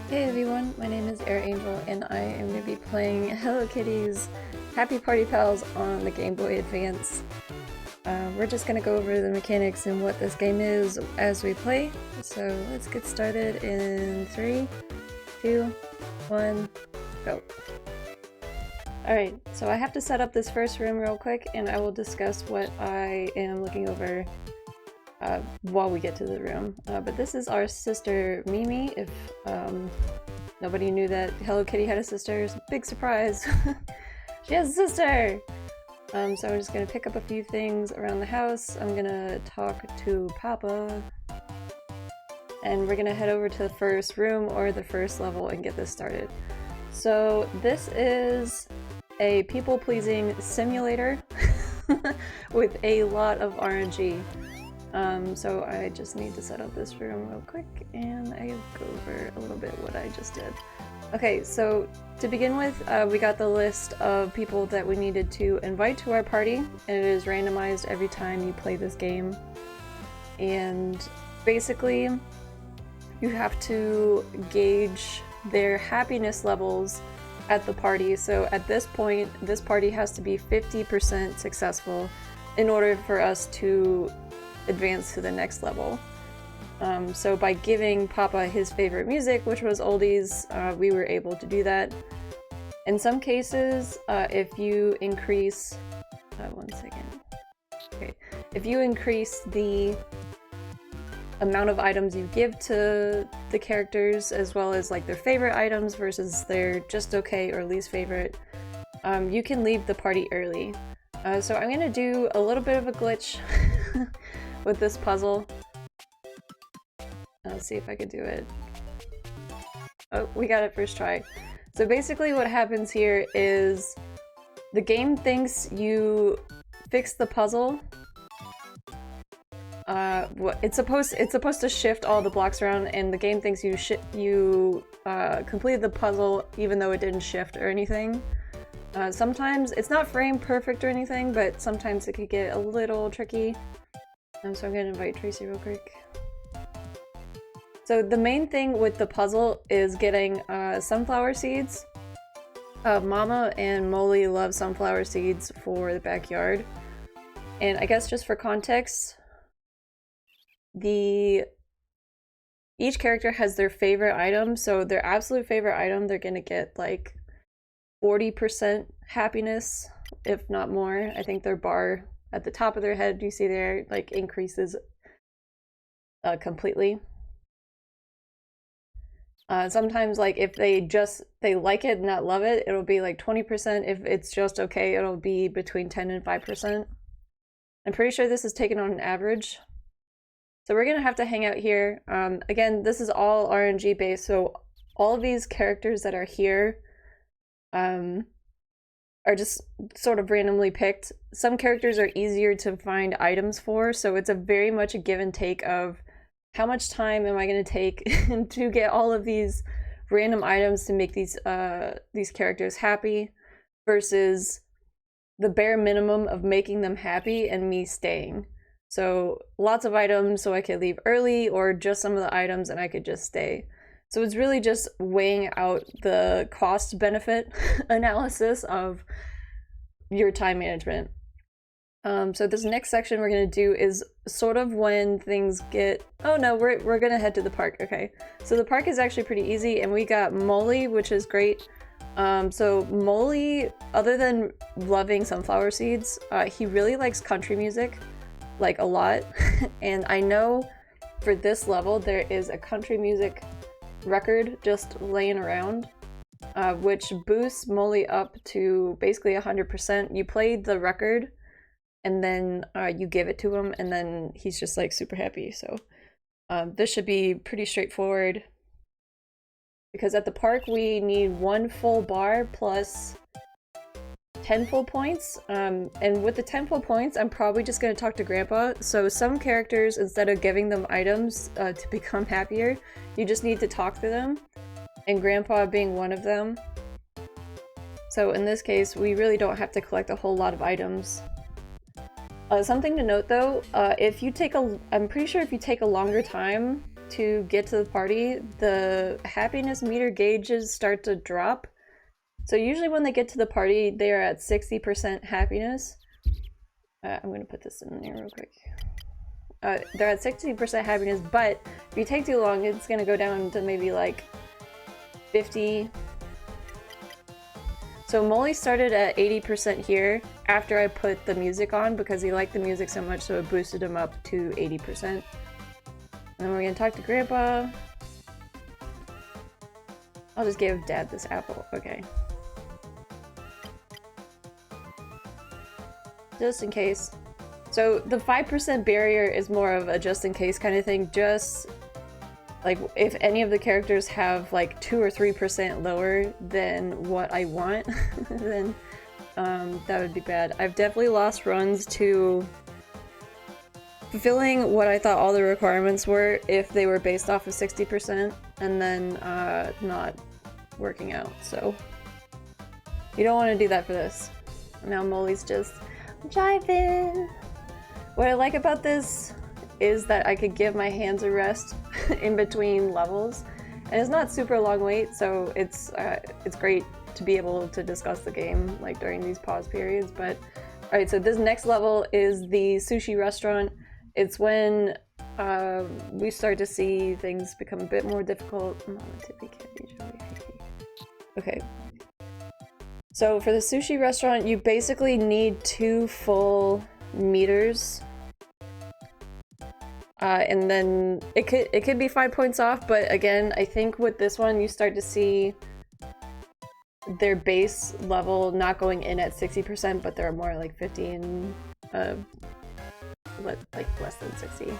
Hey everyone, my name is Air Angel and I am going to be playing Hello Kitty's Happy Party Pals on the Game Boy Advance. We're just going to go over the mechanics and what this game is as we play. So let's get started in 3, 2, 1, go. Alright, so I have to set up this first room real quick and I will discuss what I am looking over while we get to the room. But this is our sister Mimi, if nobody knew that Hello Kitty had a sister. It's a big surprise! She has a sister! So I'm just gonna pick up a few things around the house. I'm gonna talk to Papa. And we're gonna head over to the first room or the first level and get this started. So this is a people-pleasing simulator with a lot of RNG. So I just need to set up this room real quick and I'll go over a little bit what I just did. Okay, so to begin with, we got the list of people that we needed to invite to our party, and it is randomized every time you play this game. And basically, you have to gauge their happiness levels at the party. So at this point, this party has to be 50% successful in order for us to advance to the next level. So by giving Papa his favorite music, which was oldies, we were able to do that. In some cases, if you increase... one second. Okay. If you increase the amount of items you give to the characters, as well as like their favorite items versus their just okay or least favorite, you can leave the party early. So I'm gonna do a little bit of a glitch with this puzzle. Let's see if I could do it. Oh, we got it first try. So basically what happens here is the game thinks you fix the puzzle. It's supposed to shift all the blocks around, and the game thinks you completed the puzzle even though it didn't shift or anything. Sometimes it's not frame perfect or anything, but sometimes it could get a little tricky. So I'm gonna invite Tracy real quick. So the main thing with the puzzle is getting sunflower seeds. Mama and Molly love sunflower seeds for the backyard. And I guess just for context, each character has their favorite item, so their absolute favorite item, they're gonna get like 40% happiness, if not more. I think their bar at the top of their head, you see there, like increases completely. Sometimes like if they like it, not love it, it'll be like 20%. If it's just okay, it'll be between 10 and 5%. I'm pretty sure this is taken on an average. So we're gonna have to hang out here. Again, this is all RNG based, so all of these characters that are here are just sort of randomly picked. Some characters are easier to find items for, so it's very much a give and take of how much time am I going to take to get all of these random items to make these characters happy versus the bare minimum of making them happy and me staying. So lots of items so I could leave early, or just some of the items and I could just stay. So it's really just weighing out the cost benefit analysis of your time management. So this next section we're gonna do is sort of when things get... Oh no, we're gonna head to the park. Okay, so the park is actually pretty easy, and we got Molly, which is great. So Molly, other than loving sunflower seeds, he really likes country music, like a lot. And I know for this level there is a country music record just laying around, which boosts Molly up to basically 100%. You play the record and then you give it to him, and then he's just like super happy. So this should be pretty straightforward, because at the park we need 1 full bar plus 10 full points. And with the 10 full points, I'm probably just going to talk to Grandpa. So some characters, instead of giving them items to become happier, you just need to talk to them, and Grandpa being one of them. So in this case, we really don't have to collect a whole lot of items. Something to note though, I'm pretty sure if you take a longer time to get to the party, the happiness meter gauges start to drop. So usually when they get to the party, they are at 60% happiness. I'm gonna put this in there real quick. They're at 60% happiness, but if you take too long, it's gonna go down to maybe like 50. So Molly started at 80% here after I put the music on because he liked the music so much, so it boosted him up to 80%. And then we're gonna talk to Grandpa. I'll just give Dad this apple. Okay. Just in case. So the 5% barrier is more of a just in case kind of thing. Just like if any of the characters have like 2 or 3% lower than what I want, then that would be bad. I've definitely lost runs to fulfilling what I thought all the requirements were if they were based off of 60% and then not working out. So you don't want to do that for this. Now Molly's just jiving. What I like about this is that I could give my hands a rest in between levels, and it's not super long wait, so it's great to be able to discuss the game like during these pause periods. But all right, so this next level is the sushi restaurant. It's when we start to see things become a bit more difficult. Okay. So for the sushi restaurant, you basically need 2 full meters. And then it could be 5 points off, but again, I think with this one, you start to see their base level not going in at 60%, but they're more like 50 and like less than 60.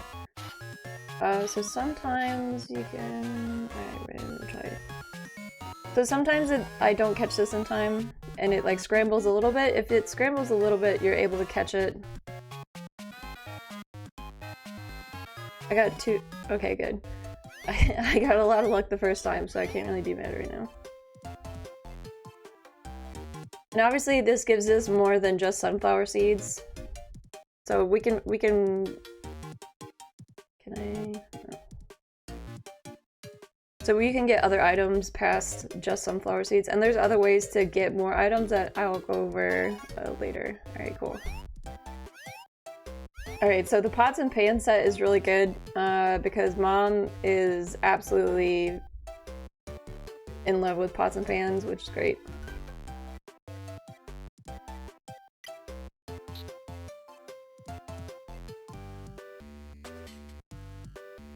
So sometimes you can... Alright, we're gonna try it. So sometimes I don't catch this in time, and it like scrambles a little bit. If it scrambles a little bit, you're able to catch it. I got 2. Okay, good. I got a lot of luck the first time, so I can't really be mad right now. And obviously this gives us more than just sunflower seeds. So we can So we can get other items past just sunflower seeds, and there's other ways to get more items that I'll go over later. Alright, cool. Alright, so the pots and pans set is really good because Mom is absolutely in love with pots and pans, which is great.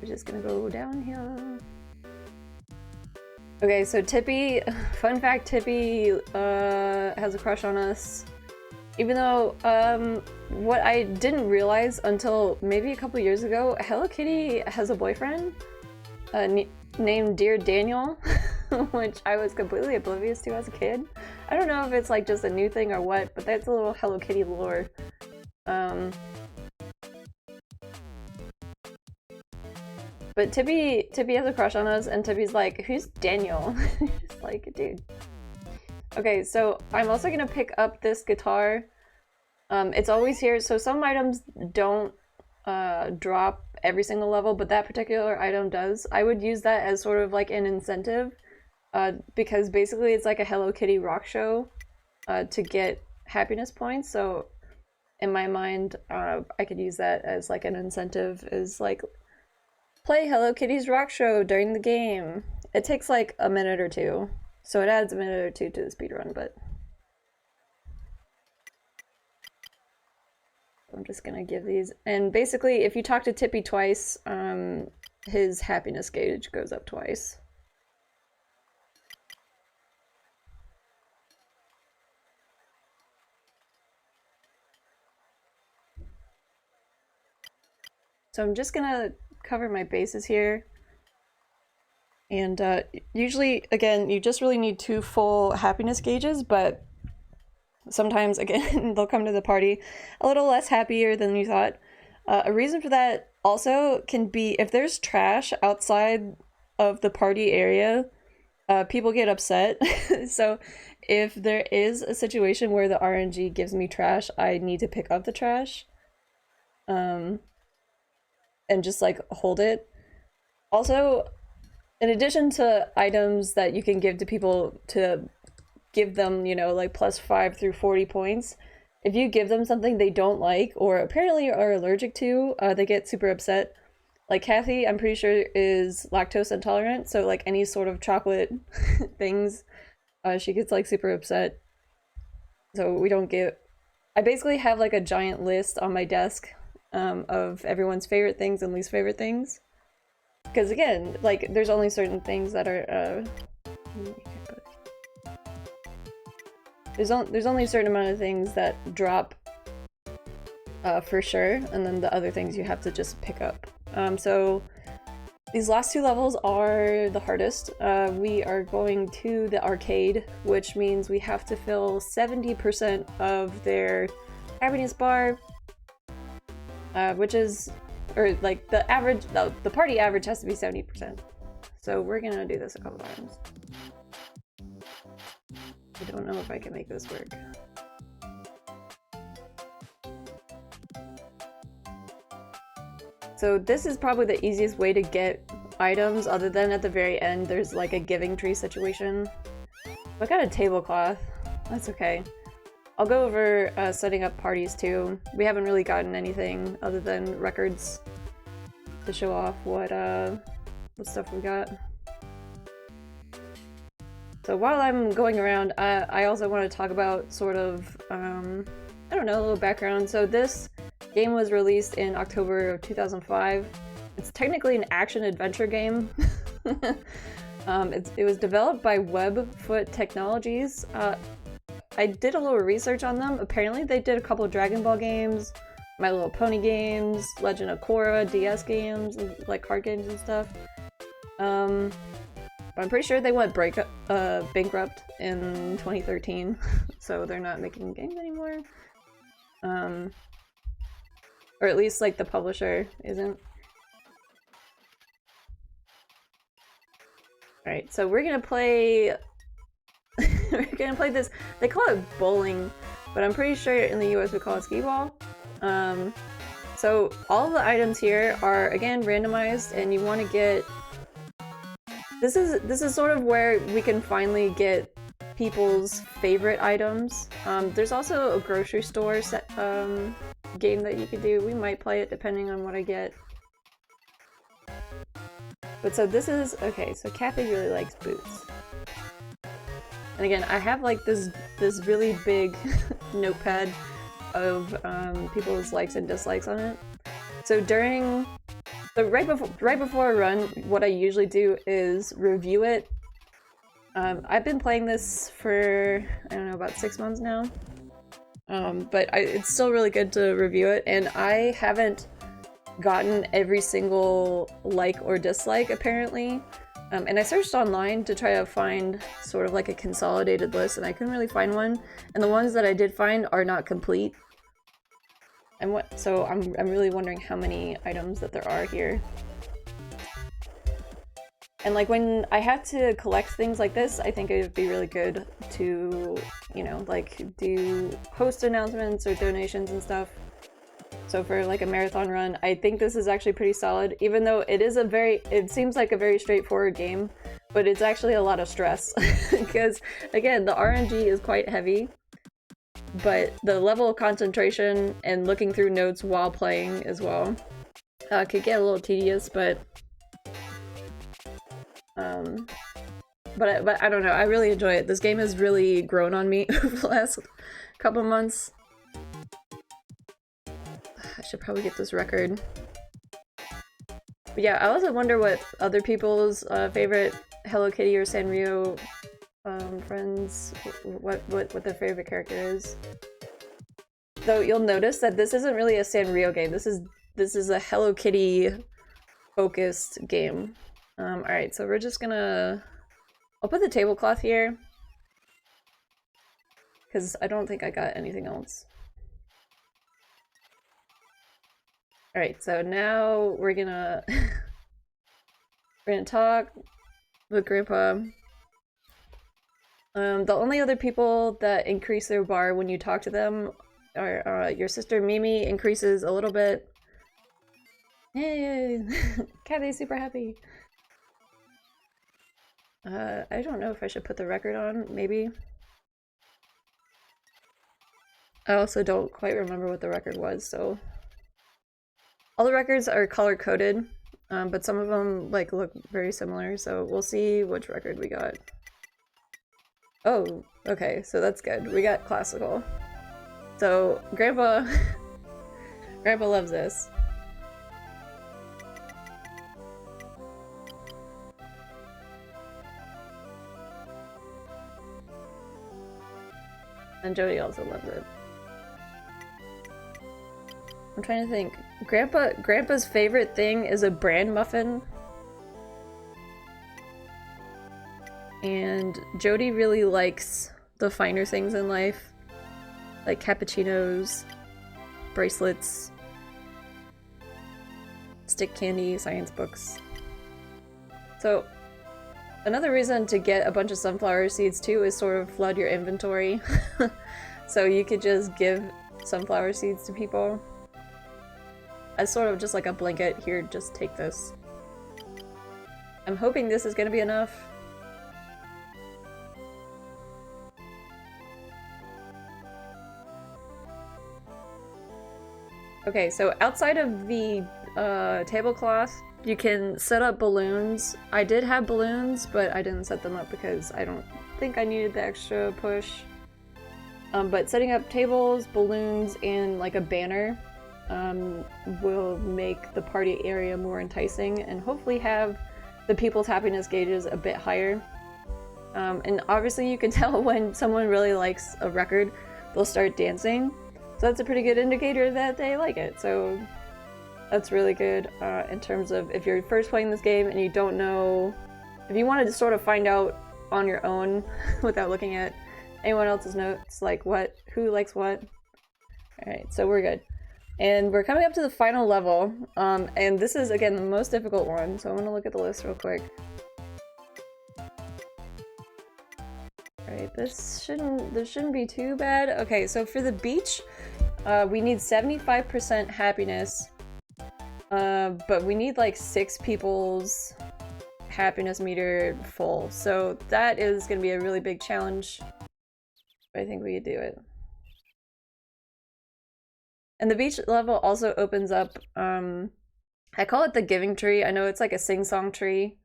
We're just gonna go down here. Okay, so Tippy, fun fact, Tippy has a crush on us. Even though, what I didn't realize until maybe a couple years ago, Hello Kitty has a boyfriend named Dear Daniel, which I was completely oblivious to as a kid. I don't know if it's like just a new thing or what, but that's a little Hello Kitty lore. But Tippy has a crush on us, and Tippy's like, who's Daniel? It's like, dude. Okay, so I'm also gonna pick up this guitar. It's always here, so some items don't drop every single level, but that particular item does. I would use that as sort of like an incentive, because basically it's like a Hello Kitty rock show to get happiness points, so in my mind, I could use that as like an incentive, is like, play Hello Kitty's rock show during the game. It takes like a minute or 2, so it adds a minute or 2 to the speedrun, but I'm just gonna give these. And basically, if you talk to Tippy twice, his happiness gauge goes up twice. So I'm just gonna cover my bases here. And usually, again, you just really need 2 full happiness gauges, but sometimes, again, they'll come to the party a little less happier than you thought. A reason for that also can be if there's trash outside of the party area, people get upset. So if there is a situation where the RNG gives me trash, I need to pick up the trash and just like hold it. Also, in addition to items that you can give to people to give them, you know, like +5 through 40 points, if you give them something they don't like or apparently are allergic to, they get super upset. Like Kathy, I'm pretty sure is lactose intolerant, so like any sort of chocolate things, she gets like super upset. So we don't get. I basically have like a giant list on my desk of everyone's favorite things and least favorite things. Because again, like there's only certain things that are. There's only a certain amount of things that drop for sure, and then the other things you have to just pick up. So these last 2 levels are the hardest. We are going to the arcade, which means we have to fill 70% of their happiness bar, which is, or like the average, the party average has to be 70%. So we're gonna do this a couple times. I don't know if I can make this work. So this is probably the easiest way to get items, other than at the very end there's like a giving tree situation. I got a tablecloth. That's okay. I'll go over setting up parties too. We haven't really gotten anything other than records to show off what stuff we got. So while I'm going around, I also want to talk about sort of, I don't know, a little background. So this game was released in October of 2005. It's technically an action-adventure game. It was developed by Webfoot Technologies. I did a little research on them. Apparently they did a couple of Dragon Ball games, My Little Pony games, Legend of Korra, DS games, like card games and stuff. But I'm pretty sure they went bankrupt in 2013, so they're not making games anymore. Or at least like the publisher isn't. Alright, so we're gonna play we're gonna play this. They call it bowling, but I'm pretty sure in the US we call it skee ball. So all of the items here are again randomized, and you want to get. This is sort of where we can finally get people's favorite items. There's also a grocery store game that you could do. We might play it depending on what I get. But so this is okay. So Kathy really likes boots. And again, I have like this really big notepad of people's likes and dislikes on it. So right before I run, what I usually do is review it. I've been playing this for I don't know, about 6 months now. But it's still really good to review it, and I haven't gotten every single like or dislike apparently. And I searched online to try to find sort of like a consolidated list, and I couldn't really find one. And the ones that I did find are not complete. And so I'm really wondering how many items that there are here. And like when I have to collect things like this, I think it would be really good to, you know, like do host announcements or donations and stuff. So for like a marathon run, I think this is actually pretty solid, even though it seems like a very straightforward game, but it's actually a lot of stress because again, the RNG is quite heavy, but the level of concentration and looking through notes while playing as well could get a little tedious, but I don't know, I really enjoy it. This game has really grown on me over the last couple months. I should probably get this record. But yeah, I also wonder what other people's favorite Hello Kitty or Sanrio friends, what their favorite character is. Though you'll notice that this isn't really a Sanrio game. This is a Hello Kitty focused game. Alright, so we're just gonna... I'll put the tablecloth here, because I don't think I got anything else. Alright, so now we're gonna... we're gonna talk with Grandpa. The only other people that increase their bar when you talk to them are your sister Mimi increases a little bit. Yay! Kathy's super happy. I don't know if I should put the record on, maybe. I also don't quite remember what the record was, so... All the records are color-coded, but some of them like look very similar, so we'll see which record we got. Oh, okay, so that's good. We got classical. So, Grandpa... Grandpa loves this. And Jody also loves it. I'm trying to think. Grandpa's favorite thing is a bran muffin. And Jody really likes the finer things in life. Like cappuccinos, bracelets, stick candy, science books. So, another reason to get a bunch of sunflower seeds too is sort of flood your inventory. So you could just give sunflower seeds to people. As sort of just like a blanket, here, just take this. I'm hoping this is gonna be enough. Okay, so outside of the tablecloth, you can set up balloons. I did have balloons, but I didn't set them up because I don't think I needed the extra push. But setting up tables, balloons, and like a banner will make the party area more enticing and hopefully have the people's happiness gauges a bit higher. And obviously you can tell when someone really likes a record, they'll start dancing. So that's a pretty good indicator that they like it. So that's really good in terms of if you're first playing this game and you don't know, if you wanted to sort of find out on your own without looking at anyone else's notes, like who likes what. Alright, so we're good. And we're coming up to the final level, and this is, again, the most difficult one, so I'm gonna look at the list real quick. Alright, this shouldn't be too bad. Okay, so for the beach, we need 75% happiness, but we need like 6 people's happiness meter full, so that is gonna be a really big challenge. But I think we could do it. And the beach level also opens up, I call it the giving tree. I know it's like a sing-song tree,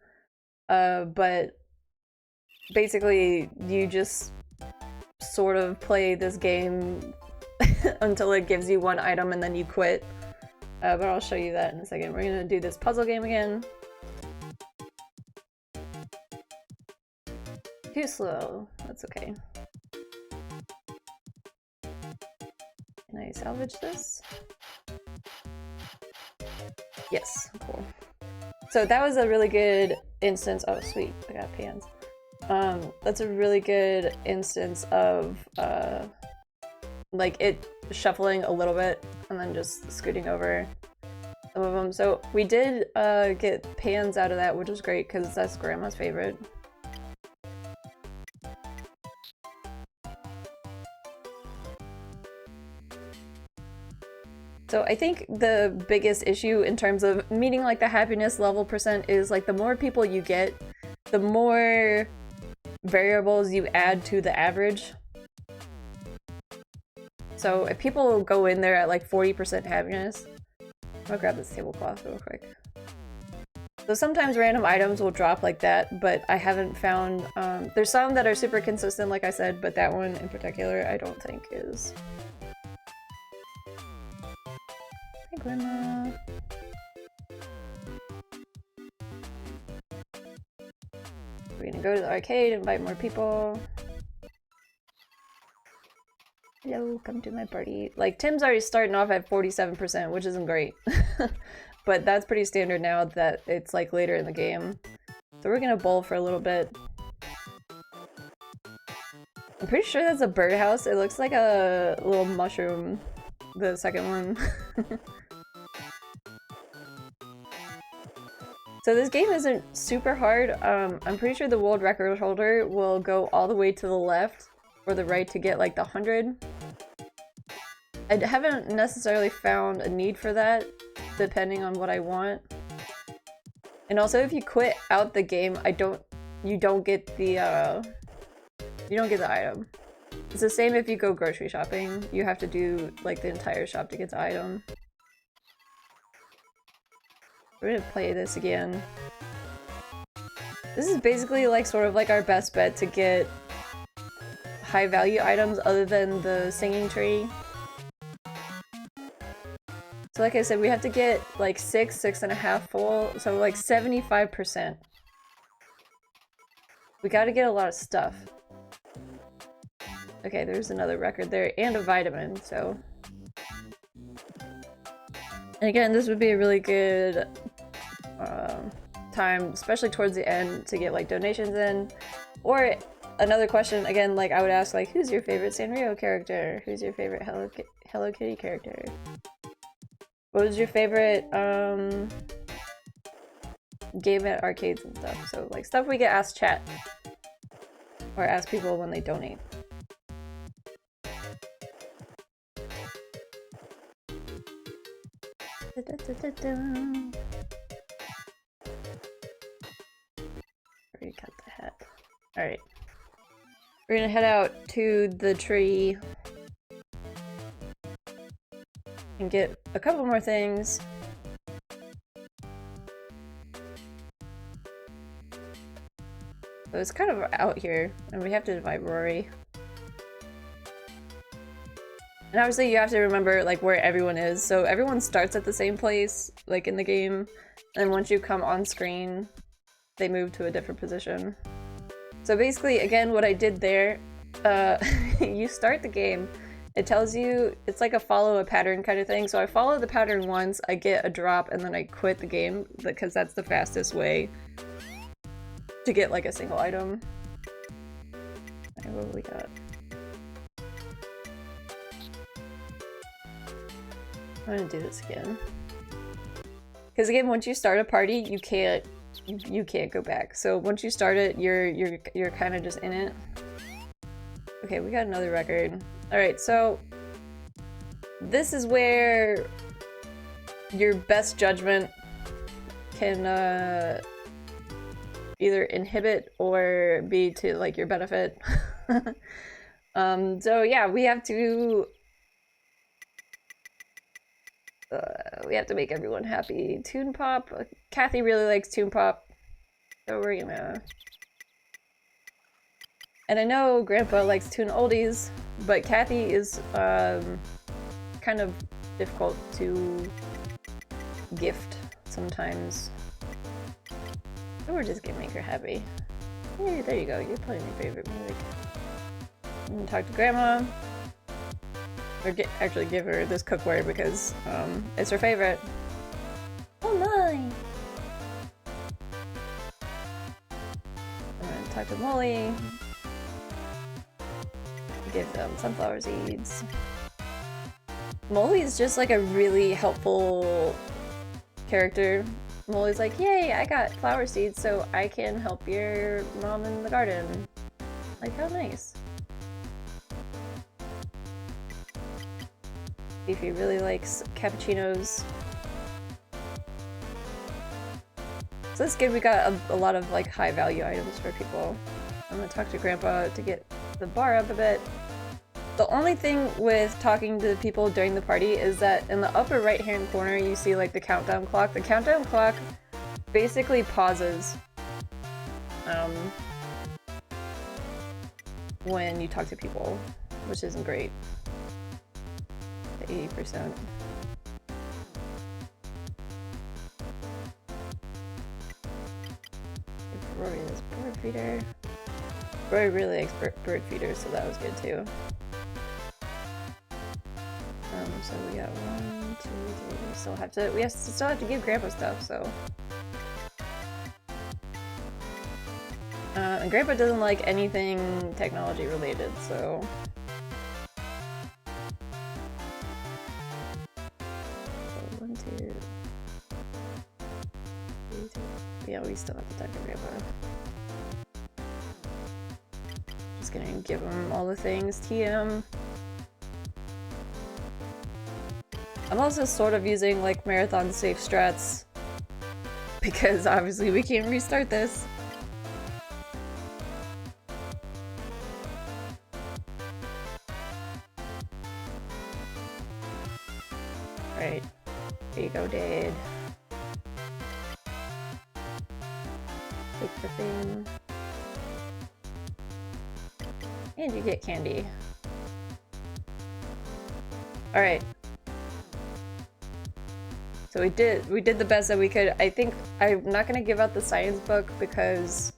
but basically you just sort of play this game until it gives you one item and then you quit. But I'll show you that in a second. We're gonna do this puzzle game again. Too slow. That's okay. Can I salvage this? Yes, cool. So that was a really good instance. Oh, sweet, I got pans. That's a really good instance of like it shuffling a little bit and then just scooting over some of them. So we did get pans out of that, which was great because that's Grandma's favorite. So I think the biggest issue in terms of meeting like the happiness level percent is like the more people you get, the more variables you add to the average. So if people go in there at like 40% happiness, I'm gonna grab this tablecloth real quick. So sometimes random items will drop like that, but I haven't found, there's some that are super consistent like I said, but that one in particular I don't think is. Hi, Grandma. We're gonna go to the arcade, invite more people. Hello, come to my party. Like, Tim's already starting off at 47%, which isn't great. But that's pretty standard now that it's like later in the game. So we're gonna bowl for a little bit. I'm pretty sure that's a birdhouse. It looks like a little mushroom, the second one. So this game isn't super hard. I'm pretty sure the world record holder will go all the way to the left or the right to get like the 100. I haven't necessarily found a need for that, depending on what I want. And also if you quit out the game, I don't you don't get the item. It's the same if you go grocery shopping. You have to do like the entire shop to get the item. We're gonna play this again. This is basically like sort of like our best bet to get high value items other than the singing tree. So like I said, we have to get like 6.5 full, so like 75%. We gotta get a lot of stuff. Okay, there's another record there, and a vitamin, so... And again, this would be a really good time, especially towards the end, to get like donations in. Or another question, again, like I would ask like, who's your favorite Sanrio character? Who's your favorite Hello Kitty character? What was your favorite game at arcades and stuff? So like stuff we get asked chat. Or ask people when they donate. Already cut the hat. Alright. We're gonna head out to the tree and get a couple more things. So it's kind of out here, and we have to invite Rory. And obviously you have to remember like where everyone is. So everyone starts at the same place, like in the game, and once you come on screen, they move to a different position. So basically, again, what I did there, you start the game, it tells you, it's like a follow a pattern kind of thing. So I follow the pattern once, I get a drop, and then I quit the game, because that's the fastest way to get like a single item. Okay, what do we got? I'm gonna do this again. Because again, once you start a party, you can't go back. So once you start it, you're kind of just in it. Okay, we got another record. All right, so this is where your best judgment can either inhibit or be to like your benefit. So yeah, we have to make everyone happy. Toon Pop. Kathy really likes Toon Pop, so we're gonna... And I know Grandpa likes Toon Oldies, but Kathy is kind of difficult to gift sometimes. So we're just gonna make her happy. Hey, there you go, you're playing your favorite music. I'm gonna talk to Grandma. Or actually give her this cookware because it's her favorite. Oh my! I'm gonna talk to Molly. Give them sunflower seeds. Molly's just like a really helpful character. Molly's like, yay, I got flower seeds so I can help your mom in the garden. Like, how nice. Beefy really likes cappuccinos. So that's good, we got a lot of like high value items for people. I'm gonna talk to Grandpa to get the bar up a bit. The only thing with talking to people during the party is that in the upper right hand corner you see like the countdown clock. The countdown clock basically pauses when you talk to people, which isn't great. 80%. Rory is bird feeder. Rory really likes bird feeders, so that was good too. So we got 1, 2, 3. We still have to give Grandpa stuff, so. And Grandpa doesn't like anything technology related, so. Yeah, we still have to talk to Grandpa. Just gonna give him all the things. TM. I'm also sort of using like marathon safe strats because obviously we can't restart this. Right. Here you go, Dad. Take the thing. And you get candy. Alright. So we did the best that we could. I think I'm not gonna give out the science book because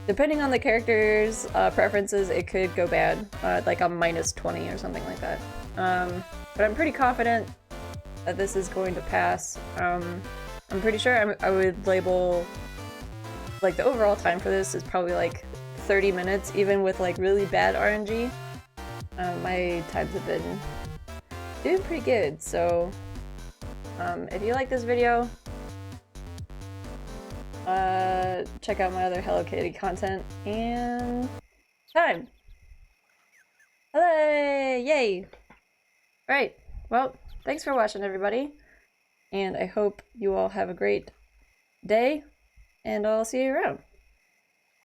depending on the character's preferences, it could go bad. Like a -20 or something like that. But I'm pretty confident that this is going to pass. I'm pretty sure I would label like the overall time for this is probably like 30 minutes, even with like really bad RNG. My times have been doing pretty good, so if you like this video, check out my other Hello Kitty content, and time! Hello! Yay! Right, well, thanks for watching, everybody, and I hope you all have a great day, and I'll see you around.